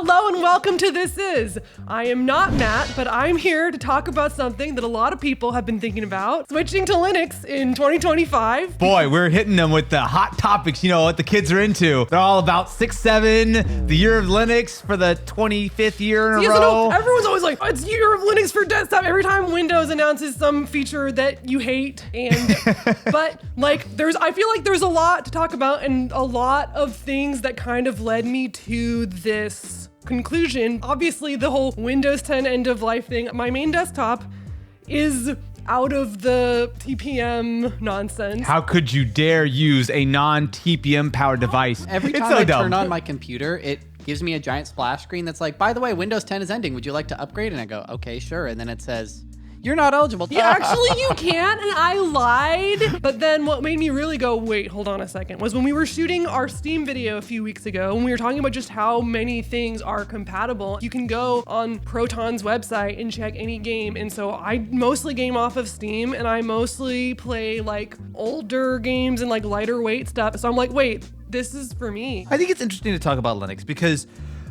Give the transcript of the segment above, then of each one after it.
Hello and welcome to This Is. I am not Matt, but I'm here to talk about something that a lot of people have been thinking about, switching to Linux in 2025. Boy, we're hitting them with the hot topics, you know, what the kids are into. They're all about 6.7, the year of Linux for the 25th year in a row. Everyone's always like, it's year of Linux for desktop every time Windows announces some feature that you hate. And but like I feel like there's a lot to talk about and a lot of things that kind of led me to this conclusion. Obviously, the whole Windows 10 end of life thing. My main desktop is out of the TPM nonsense. How could you dare use a non-TPM powered device? Every time I turn on my computer, it gives me a giant splash screen that's like, by the way, Windows 10 is ending. Would you like to upgrade? And I go, okay, sure. And then it says, you're not eligible. Yeah, actually you can, and I lied. But then what made me really go, wait, hold on a second, was when we were shooting our Steam video a few weeks ago, and we were talking about just how many things are compatible. You can go on Proton's website and check any game. And so I mostly game off of Steam, and I mostly play like older games and like lighter weight stuff. So I'm like, wait, this is for me. I think it's interesting to talk about Linux because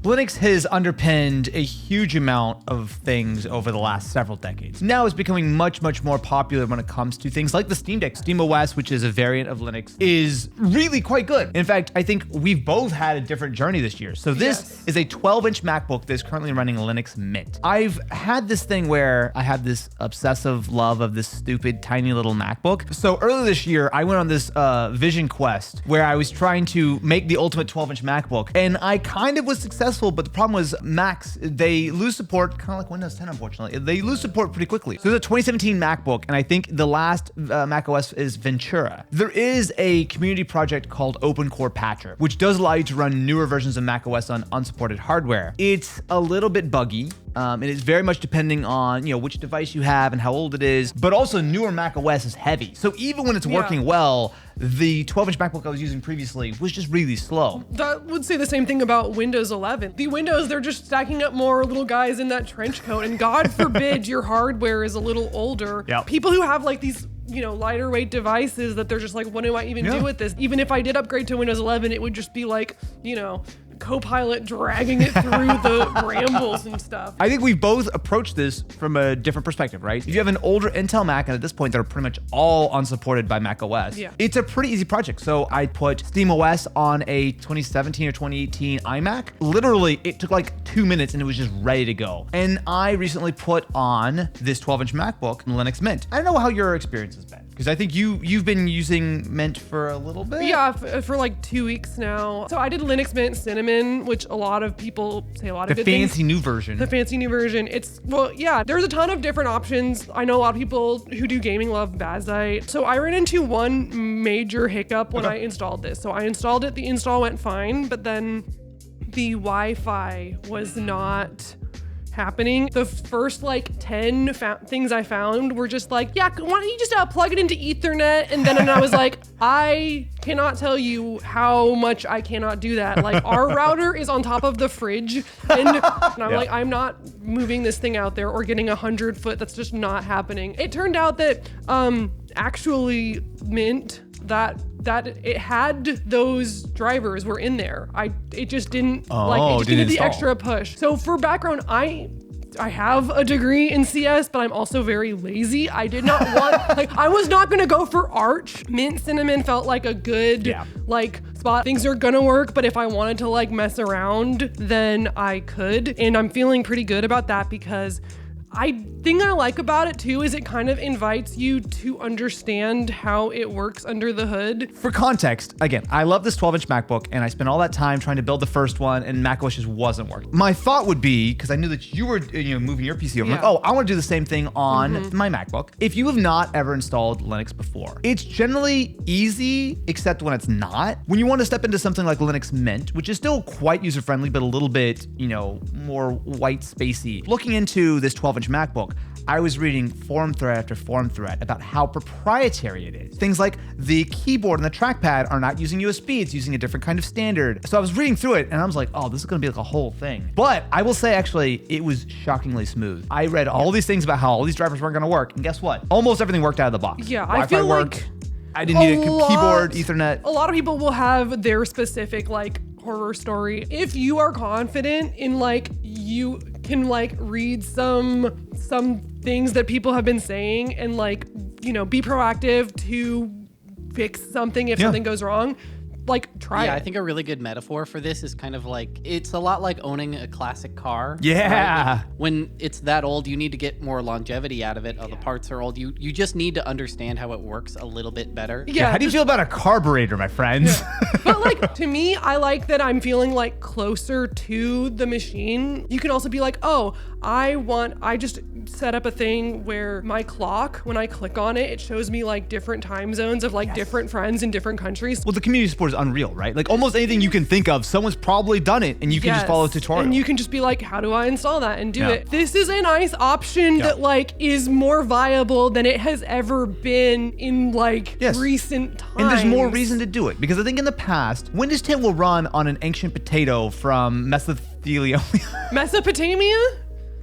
Linux has underpinned a huge amount of things over the last several decades. Now it's becoming much, much more popular when it comes to things like the Steam Deck. SteamOS, which is a variant of Linux, is really quite good. In fact, I think we've both had a different journey this year. So this is a 12-inch MacBook that's currently running Linux Mint. I've had this thing where I have this obsessive love of this stupid, tiny little MacBook. So earlier this year, I went on this vision quest where I was trying to make the ultimate 12-inch MacBook, and I kind of was successful. But the problem was Macs, they lose support, kind of like Windows 10, unfortunately. They lose support pretty quickly. So there's a 2017 MacBook, and I think the last Mac OS is Ventura. There is a community project called Open Core Patcher, which does allow you to run newer versions of Mac OS on unsupported hardware. It's a little bit buggy. And it's very much depending on, you know, which device you have and how old it is, but also newer Mac OS is heavy. So even when it's working well, the 12-inch MacBook I was using previously was just really slow. That would say the same thing about Windows 11. The Windows, they're just stacking up more little guys in that trench coat, and God forbid your hardware is a little older. Yep. People who have like these, you know, lighter weight devices that they're just like, what do I even do with this? Even if I did upgrade to Windows 11, it would just be like, you know, Copilot dragging it through the brambles and stuff. I think we've both approached this from a different perspective, right? If you have an older Intel Mac, and at this point they're pretty much all unsupported by Mac OS, it's a pretty easy project. So I put SteamOS on a 2017 or 2018 iMac. Literally, it took like 2 minutes and it was just ready to go. And I recently put on this 12-inch MacBook Linux Mint. I don't know how your experience has been, because I think you've been using Mint for a little bit. Yeah, for like 2 weeks now. So I did Linux Mint Cinnamon, which a lot of people say a lot of good things. The fancy new version. The fancy new version. It's, well, yeah, there's a ton of different options. I know a lot of people who do gaming love Bazite. So I ran into one major hiccup when I installed this. So I installed it, the install went fine, but then the Wi-Fi was not happening. The first like 10 things I found were just like, yeah, why don't you just plug it into Ethernet? And then I was like, I cannot tell you how much I cannot do that. Like our router is on top of the fridge, and I'm like, I'm not moving this thing out there or getting 100 foot. That's just not happening. It turned out that actually Mint, that it had those drivers were in there. It just didn't needed the extra push. So for background, I have a degree in CS, but I'm also very lazy. I did not want, I was not gonna go for Arch. Mint Cinnamon felt like a good spot. Things are gonna work, but if I wanted to like mess around, then I could. And I'm feeling pretty good about that because thing I like about it too is it kind of invites you to understand how it works under the hood. For context, again, I love this 12-inch MacBook, and I spent all that time trying to build the first one, and macOS just wasn't working. My thought would be, because I knew that you were moving your PC over, like, oh, I want to do the same thing on my MacBook. If you have not ever installed Linux before, it's generally easy, except when it's not. When you want to step into something like Linux Mint, which is still quite user-friendly, but a little bit, more white spacey. Looking into this 12-inch MacBook, I was reading forum thread after forum thread about how proprietary it is. Things like the keyboard and the trackpad are not using USB, it's using a different kind of standard. So I was reading through it and I was like, oh, this is gonna be like a whole thing. But I will say, actually, it was shockingly smooth. I read all these things about how all these drivers weren't gonna work, and guess what? Almost everything worked out of the box. Yeah, Wi-Fi I feel worked. like I didn't need a keyboard, Ethernet. A lot of people will have their specific horror story. If you are confident in like, you can like read some things that people have been saying and like, you know, be proactive to fix something if something goes wrong, like try it. I think a really good metaphor for this is kind of like, it's a lot like owning a classic car. Yeah. Like when it's that old, you need to get more longevity out of it. Oh, the parts are old. You just need to understand how it works a little bit better. Yeah. How do you feel about a carburetor, my friends? But like, to me, I like that I'm feeling like closer to the machine. You can also be like, oh, I just set up a thing where my clock, when I click on it, it shows me like different time zones of like different friends in different countries. Well, the community support is unreal, right? Like almost anything you can think of, someone's probably done it, and you can just follow a tutorial. And you can just be like, how do I install that and do it? This is a nice option that like is more viable than it has ever been in like recent times. And there's more reason to do it, because I think in the past, Windows 10 will run on an ancient potato from Mesopotamia. Mesopotamia?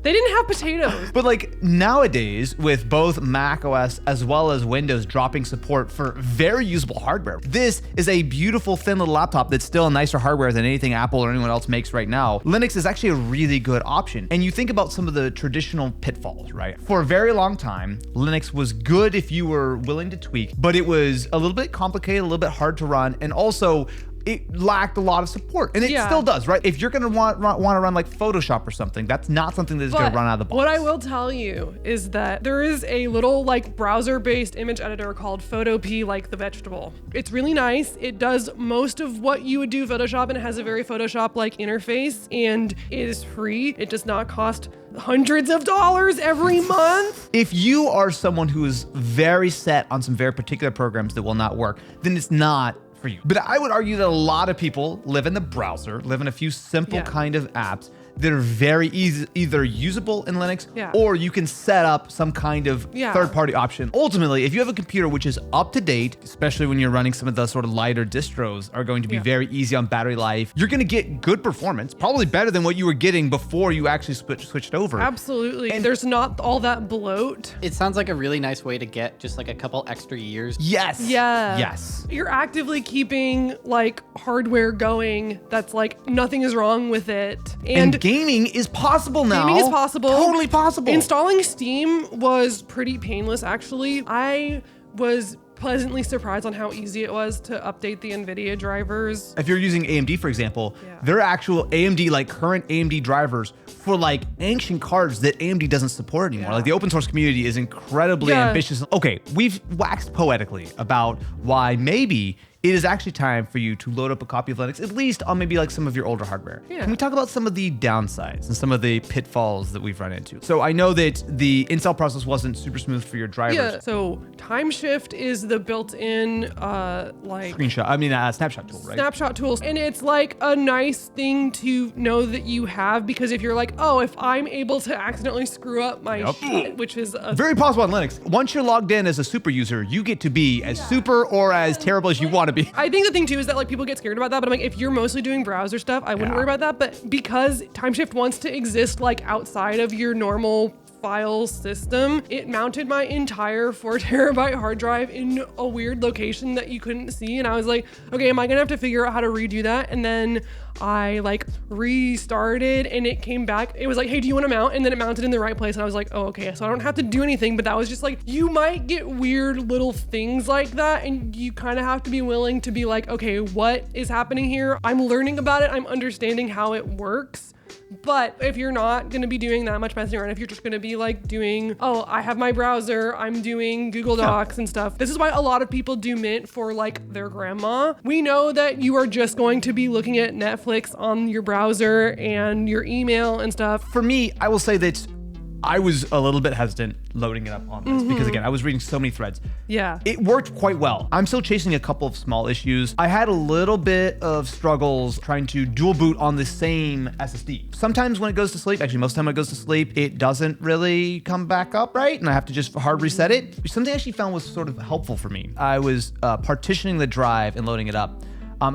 They didn't have potatoes. But like nowadays, with both Mac OS as well as Windows dropping support for very usable hardware, this is a beautiful thin little laptop that's still nicer hardware than anything Apple or anyone else makes right now. Linux is actually a really good option. And you think about some of the traditional pitfalls, right? For a very long time, Linux was good if you were willing to tweak, but it was a little bit complicated, a little bit hard to run, and also it lacked a lot of support, and it still does, right? If you're gonna want to run like Photoshop or something, that's not something that's gonna run out of the box. What I will tell you is that there is a little like browser-based image editor called Photopea, like the vegetable. It's really nice. It does most of what you would do Photoshop, and it has a very Photoshop-like interface, and it is free. It does not cost hundreds of dollars every month. If you are someone who is very set on some very particular programs that will not work, then it's not for you. But I would argue that a lot of people live in the browser, live in a few simple kind of apps that are very easy, either usable in Linux, or you can set up some kind of third-party option. Ultimately, if you have a computer which is up to date, especially when you're running some of the sort of lighter distros are going to be very easy on battery life, you're gonna get good performance, probably better than what you were getting before you actually switched over. Absolutely. And there's not all that bloat. It sounds like a really nice way to get just like a couple extra years. Yes. Yeah. Yes. You're actively keeping like hardware going that's like nothing is wrong with it. And gaming is possible now. Gaming is possible. Totally possible. Installing Steam was pretty painless, actually. I was pleasantly surprised on how easy it was to update the NVIDIA drivers. If you're using AMD, for example, there are actual AMD, like current AMD drivers for like ancient cards that AMD doesn't support anymore. Like the open source community is incredibly ambitious. Okay, we've waxed poetically about why maybe it is actually time for you to load up a copy of Linux, at least on maybe like some of your older hardware. Can we talk about some of the downsides and some of the pitfalls that we've run into? So I know that the install process wasn't super smooth for your drivers. Yeah, so time shift is the built-in snapshot tool, right? Snapshot tools. And it's like a nice thing to know that you have, because if you're like, oh, if I'm able to accidentally screw up my shit, which is very possible on Linux. Once you're logged in as a super user, you get to be as super or as terrible as you want to be. I think the thing too is that like people get scared about that, but I'm like, if you're mostly doing browser stuff, I wouldn't worry about that. But because Timeshift wants to exist like outside of your normal file system, it mounted my entire 4 terabyte hard drive in a weird location that you couldn't see. And I was like, okay, am I gonna have to figure out how to redo that? And then I like restarted and it came back. It was like, hey, do you want to mount? And then it mounted in the right place. And I was like, oh, okay, so I don't have to do anything. But that was just like, you might get weird little things like that. And you kind of have to be willing to be like, okay, what is happening here? I'm learning about it. I'm understanding how it works. But if you're not going to be doing that much messing around, if you're just going to be like doing, oh, I have my browser, I'm doing Google Docs and stuff. This is why a lot of people do Mint for like their grandma. We know that you are just going to be looking at Netflix on your browser and your email and stuff. For me, I will say that I was a little bit hesitant loading it up on this because again, I was reading so many threads. Yeah. It worked quite well. I'm still chasing a couple of small issues. I had a little bit of struggles trying to dual boot on the same SSD. Sometimes when it goes to sleep, actually most of the time when it goes to sleep, it doesn't really come back up right, and I have to just hard reset it. Something I actually found was sort of helpful for me. I was partitioning the drive and loading it up.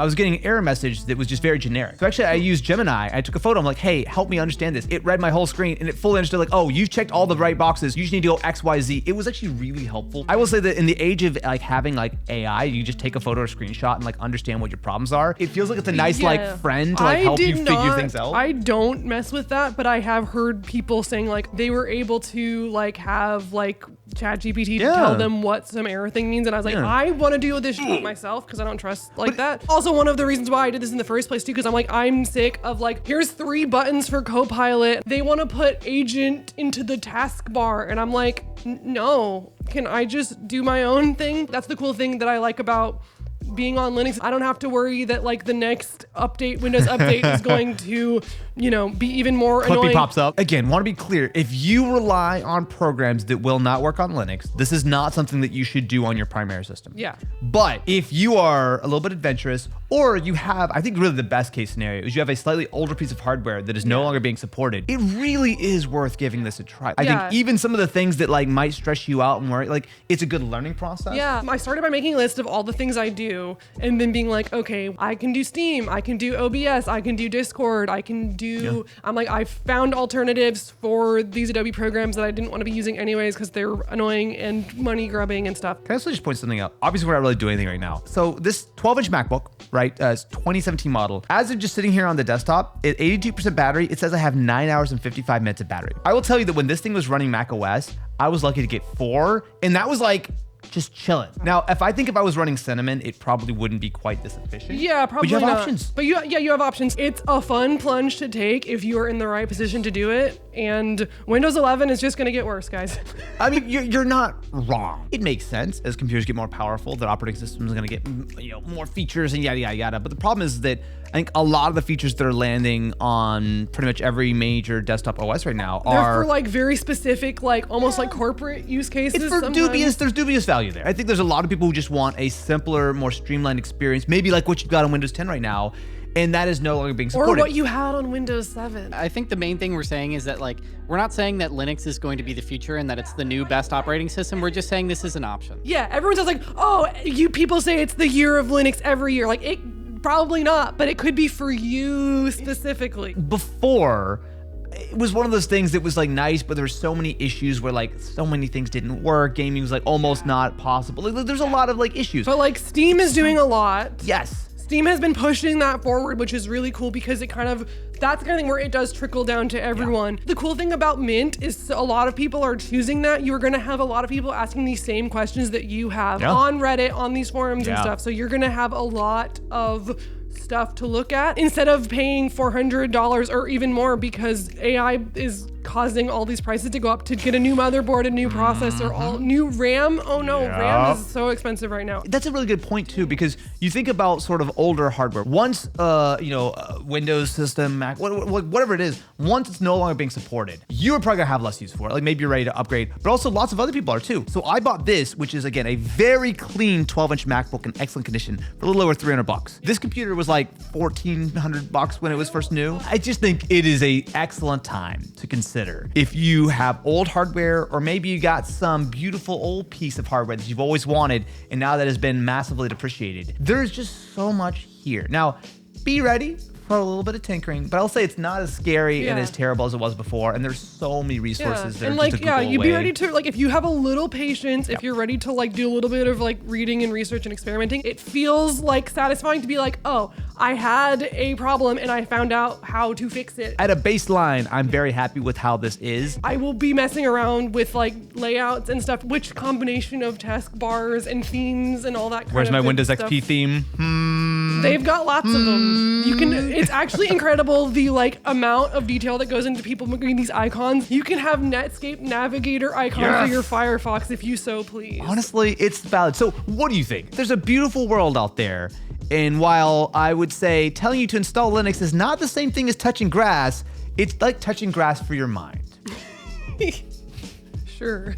I was getting an error message that was just very generic. So actually I used Gemini. I took a photo. I'm like, hey, help me understand this. It read my whole screen and it fully understood like, oh, you've checked all the right boxes. You just need to go X, Y, Z. It was actually really helpful. I will say that in the age of like having like AI, you just take a photo or screenshot and like understand what your problems are. It feels like it's a nice like friend to like help you figure things out. I don't mess with that, but I have heard people saying like they were able to like have like ChatGPT to tell them what some error thing means, and I was like, I want to deal with this shit myself because I don't trust that. Also, one of the reasons why I did this in the first place too, because I'm like, I'm sick of like, here's 3 buttons for Copilot. They want to put agent into the taskbar, and I'm like, no, can I just do my own thing? That's the cool thing that I like about being on Linux. I don't have to worry that like the next update, Windows update is going to, you know, be even more annoying. Clippy pops up. Again, want to be clear, if you rely on programs that will not work on Linux, this is not something that you should do on your primary system. Yeah. But if you are a little bit adventurous, or you have, I think really the best case scenario is you have a slightly older piece of hardware that is no longer being supported, it really is worth giving this a try. I think even some of the things that like might stress you out and worry, like it's a good learning process. Yeah, I started by making a list of all the things I do and then being like, okay, I can do Steam, I can do OBS, I can do Discord, I can do, I'm like, I found alternatives for these Adobe programs that I didn't want to be using anyways because they're annoying and money grubbing and stuff. Can I also just point something out? Obviously, we're not really doing anything right now. So this 12-inch MacBook, right, it's 2017 model. As of just sitting here on the desktop, at 82% battery, it says I have 9 hours and 55 minutes of battery. I will tell you that when this thing was running Mac OS, I was lucky to get 4, and that was like just chilling. Now, if I was running Cinnamon, it probably wouldn't be quite this efficient. Yeah, probably but you have not. options. But you have options. It's a fun plunge to take if you are in the right position to do it. And Windows 11 is just going to get worse, guys. I mean, you're not wrong. It makes sense as computers get more powerful, that operating system is going to get more features and yada yada yada. But the problem is that I think a lot of the features that are landing on pretty much every major desktop OS right now they're for like very specific, like almost like corporate use cases. It's for dubious. There's dubious value there. I think there's a lot of people who just want a simpler, more streamlined experience, maybe like what you've got on Windows 10 right now, and that is no longer being supported. Or what you had on Windows 7. I think the main thing we're saying is that like, we're not saying that Linux is going to be the future and that it's the new best operating system. We're just saying this is an option. Yeah, everyone says like, oh, you people say it's the year of Linux every year. Like it probably not, but it could be for you specifically. Before, it was one of those things that was like nice, but there were so many issues where like so many things didn't work. Gaming was like almost not possible. Like, there's a lot of like issues. But like Steam is doing a lot. Yes. Steam has been pushing that forward, which is really cool because it kind of, that's the kind of thing where it does trickle down to everyone. Yeah. The cool thing about Mint is a lot of people are choosing that. You're going to have a lot of people asking these same questions that you have on Reddit, on these forums and stuff. So you're going to have a lot of stuff to look at instead of paying $400 or even more because AI is causing all these prices to go up to get a new motherboard, a new processor, all new RAM. Oh no, RAM is so expensive right now. That's a really good point too, because you think about sort of older hardware. Once, Windows system, Mac, whatever it is, once it's no longer being supported, you're probably gonna have less use for it. Like maybe you're ready to upgrade, but also lots of other people are too. So I bought this, which is again a very clean 12-inch MacBook in excellent condition for a little over $300. This computer was like $1,400 when it was first new. I just think it is a excellent time to consider if you have old hardware, or maybe you got some beautiful old piece of hardware that you've always wanted and now that has been massively depreciated. There's just so much here. Now, be ready for a little bit of tinkering, but I'll say it's not as scary and as terrible as it was before, and there's so many resources that are just a Google you'd away. be ready to, like, if you have a little patience, if you're ready to like do a little bit of like reading and research and experimenting, it feels like satisfying to be like, oh, I had a problem and I found out how to fix it. At a baseline, I'm very happy with how this is. I will be messing around with like layouts and stuff, which combination of taskbars and themes and all that kind Where's of my good Windows stuff. XP theme? They've got lots of them. You can, it's actually incredible the like amount of detail that goes into people making these icons. You can have Netscape Navigator icon for your Firefox if you so please. Honestly, it's valid. So what do you think? There's a beautiful world out there. And while I would say telling you to install Linux is not the same thing as touching grass, it's like touching grass for your mind. Sure.